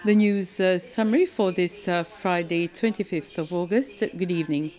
The news summary for this Friday, 25th of August. Good evening.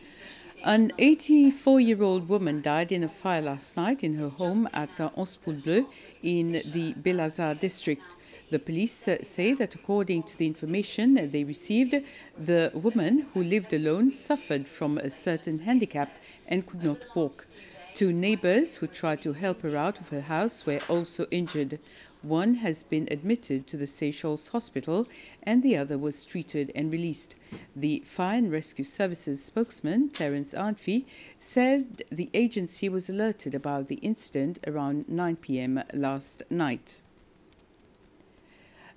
An 84-year-old woman died in a fire last night in her home at Onspoules Bleu in the Belazar district. The police say that according to the information they received, the woman who lived alone suffered from a certain handicap and could not walk. Two neighbors who tried to help her out of her house were also injured. One has been admitted to the Seychelles hospital and the other was treated and released. The Fire and Rescue Services spokesman, Terence Arnfi, says the agency was alerted about the incident around 9 p.m. last night.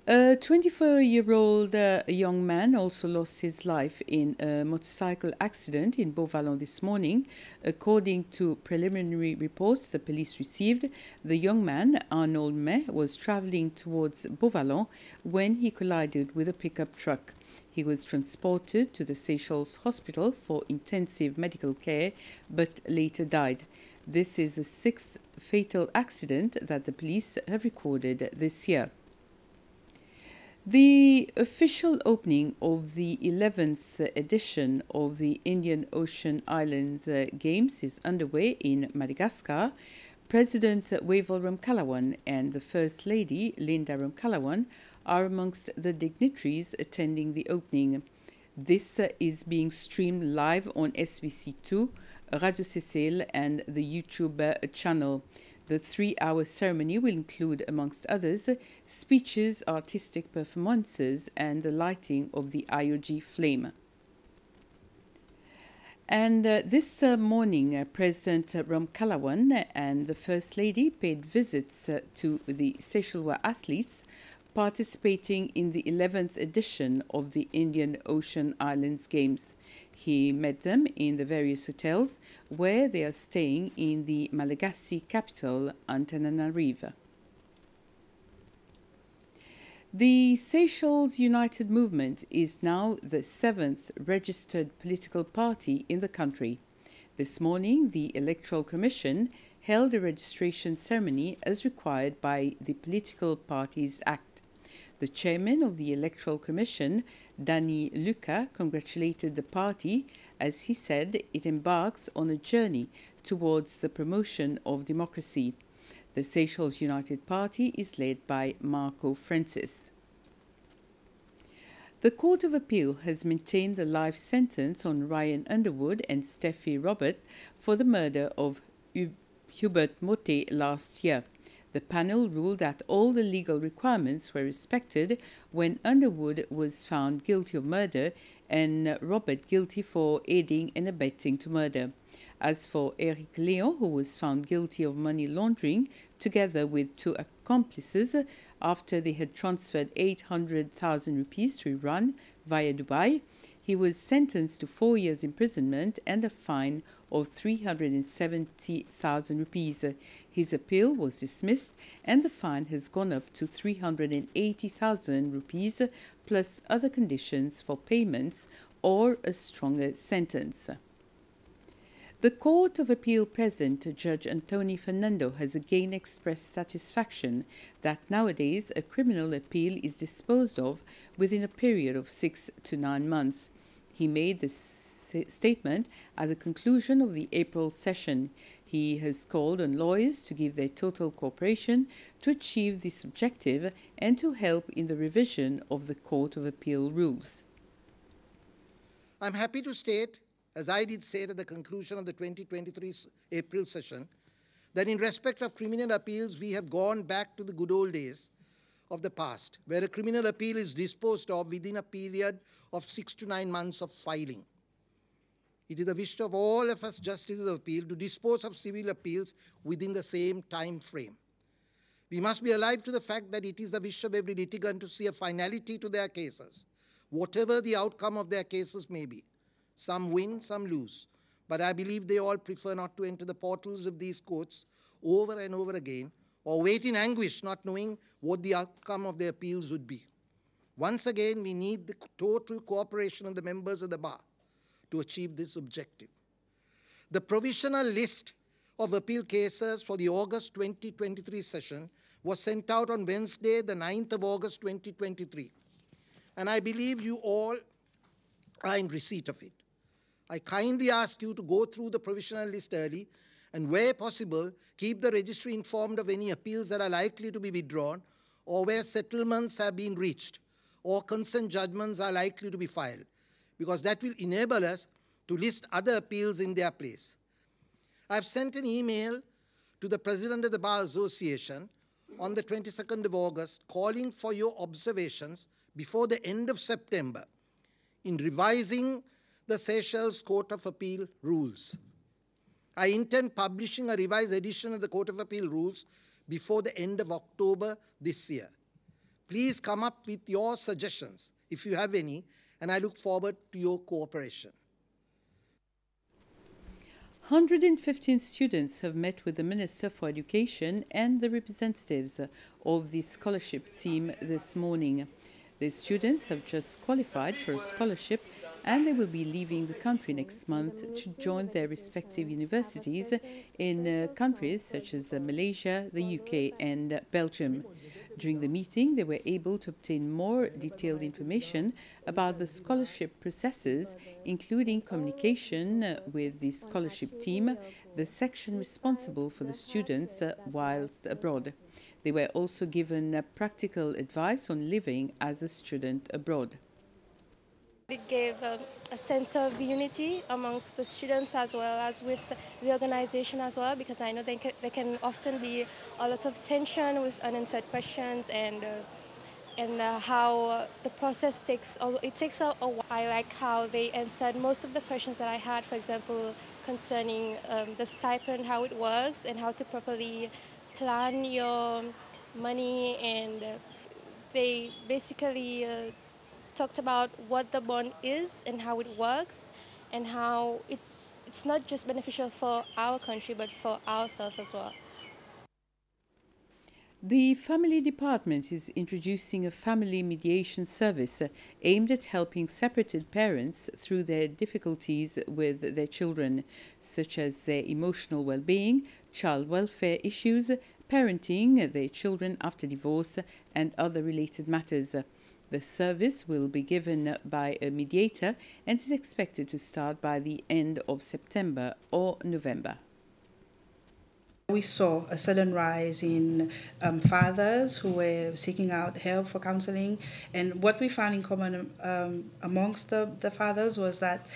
A 24-year-old young man also lost his life in a motorcycle accident in Beauvallon this morning. According to preliminary reports the police received, the young man, Arnold May, was traveling towards Beauvallon when he collided with a pickup truck. He was transported to the Seychelles hospital for intensive medical care, but later died. This is the sixth fatal accident that the police have recorded this year. The official opening of the 11th edition of the Indian Ocean Islands Games is underway in Madagascar. President Wavell Ramkalawan and the First Lady, Linda Ramkalawan, are amongst the dignitaries attending the opening. This is being streamed live on SBC2, Radio Seychelles and the YouTube channel. The 3-hour ceremony will include, amongst others, speeches, artistic performances, and the lighting of the IOG flame. And this morning, President Ramkalawan and the First Lady paid visits to the Seychellois athletes participating in the 11th edition of the Indian Ocean Islands Games. He met them in the various hotels where they are staying in the Malagasy capital, Antananarivo. The Seychelles United movement is now the 7th registered political party in the country. This morning, the Electoral Commission held a registration ceremony as required by the Political Parties Act. The chairman of the Electoral Commission, Danny Luca, congratulated the party as he said it embarks on a journey towards the promotion of democracy. The Seychelles United Party is led by Marco Francis. The Court of Appeal has maintained the life sentence on Ryan Underwood and Steffi Robert for the murder of Hubert Motte last year. The panel ruled that all the legal requirements were respected when Underwood was found guilty of murder and Robert guilty for aiding and abetting to murder. As for Eric Léon, who was found guilty of money laundering together with two accomplices after they had transferred 800,000 rupees to Iran via Dubai, he was sentenced to 4 years imprisonment and a fine of 370,000 rupees. His appeal was dismissed and the fine has gone up to 380,000 rupees plus other conditions for payments or a stronger sentence. The Court of Appeal President, Judge Antoni Fernando, has again expressed satisfaction that nowadays a criminal appeal is disposed of within a period of 6 to 9 months. He made this statement at the conclusion of the April session. He has called on lawyers to give their total cooperation to achieve this objective and to help in the revision of the Court of Appeal rules. I'm happy to state, as I did state at the conclusion of the 2023 April session, that in respect of criminal appeals, we have gone back to the good old days of the past, where a criminal appeal is disposed of within a period of 6 to 9 months of filing. It is the wish of all of us justices of appeal to dispose of civil appeals within the same time frame. We must be alive to the fact that it is the wish of every litigant to see a finality to their cases, whatever the outcome of their cases may be. Some win, some lose. But I believe they all prefer not to enter the portals of these courts over and over again, or wait in anguish not knowing what the outcome of their appeals would be. Once again, we need the total cooperation of the members of the bar to achieve this objective. The provisional list of appeal cases for the August 2023 session was sent out on Wednesday, the 9th of August 2023. and I believe you all are in receipt of it. I kindly ask you to go through the provisional list early and, where possible, keep the registry informed of any appeals that are likely to be withdrawn or where settlements have been reached or consent judgments are likely to be filed, because that will enable us to list other appeals in their place. I've sent an email to the President of the Bar Association on the 22nd of August calling for your observations before the end of September in revising the Seychelles Court of Appeal rules. I intend publishing a revised edition of the Court of Appeal rules before the end of October this year. Please come up with your suggestions, if you have any, and I look forward to your cooperation. 115 students have met with the Minister for Education and the representatives of the scholarship team this morning. The students have just qualified for a scholarship and they will be leaving the country next month to join their respective universities in countries such as Malaysia, the UK and Belgium. During the meeting, they were able to obtain more detailed information about the scholarship processes, including communication with the scholarship team, the section responsible for the students whilst abroad. They were also given practical advice on living as a student abroad. It gave a sense of unity amongst the students as well as with the organization as well, because I know there can often be a lot of tension with unanswered questions and how the process takes a while. I like how they answered most of the questions that I had, for example, concerning the stipend, how it works, and how to properly plan your money, and they basically talked about what the bond is and how it works and how it's not just beneficial for our country but for ourselves as well. The Family Department is introducing a family mediation service aimed at helping separated parents through their difficulties with their children, such as their emotional well-being, child welfare issues, parenting their children after divorce, and other related matters. The service will be given by a mediator and is expected to start by the end of September or November. We saw a sudden rise in fathers who were seeking out help for counseling, and what we found in common amongst the fathers was that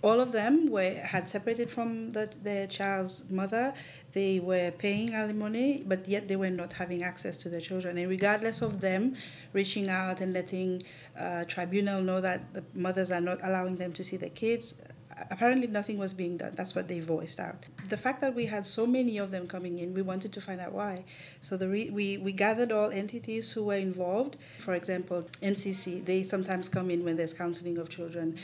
all of them had separated from their child's mother. They were paying alimony, but yet they were not having access to their children. And regardless of them reaching out and letting tribunal know that the mothers are not allowing them to see their kids, apparently nothing was being done. That's what they voiced out. The fact that we had so many of them coming in, we wanted to find out why. So we gathered all entities who were involved. For example, NCC, they sometimes come in when there's counseling of children.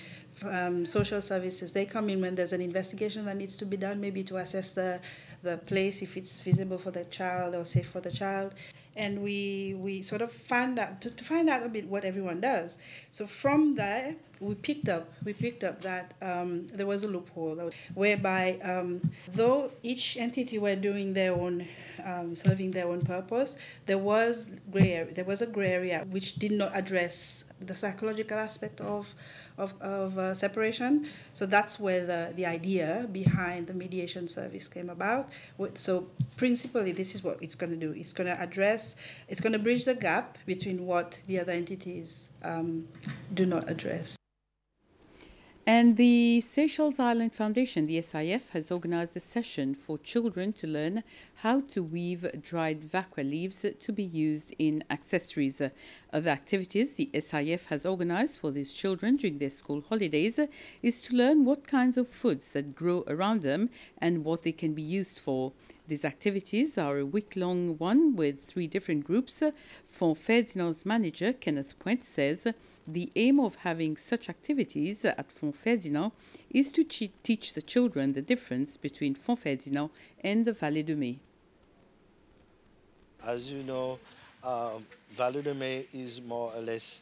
Social services, they come in when there's an investigation that needs to be done, maybe to assess the place, if it's feasible for the child or safe for the child. And we sort of found out to find out a bit what everyone does. So from there, we picked up that there was a loophole whereby though each entity were doing their own, serving their own purpose, there was a gray area which did not address the psychological aspect of separation. So that's where the idea behind the mediation service came about. So principally, this is what it's going to do. It's going to bridge the gap between what the other entities do not address. And the Seychelles Island Foundation, the SIF, has organized a session for children to learn how to weave dried vacua leaves to be used in accessories. Other activities the SIF has organized for these children during their school holidays is to learn what kinds of foods that grow around them and what they can be used for. These activities are a week-long one with 3 different groups. Fond Ferdinand's manager, Kenneth Pointe, says the aim of having such activities at Fond Ferdinand is to teach the children the difference between Fond Ferdinand and the Vallée de Mai. As you know, Vallée de Mai is more or less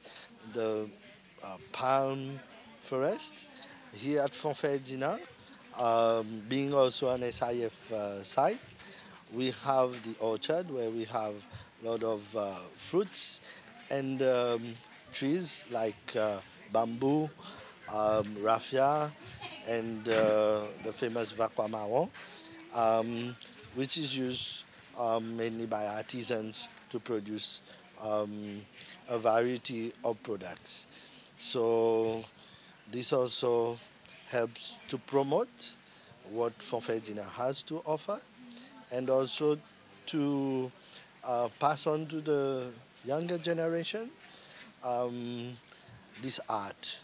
the palm forest. Here at Fond Ferdinand, being also an SIF site, we have the orchard where we have a lot of fruits, and trees like bamboo, raffia, and the famous vacua marron, which is used mainly by artisans to produce a variety of products. So this also helps to promote what Fonfedina has to offer, and also to pass on to the younger generation this art.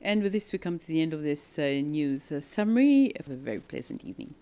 And with this, we come to the end of this news summary. Have a very pleasant evening.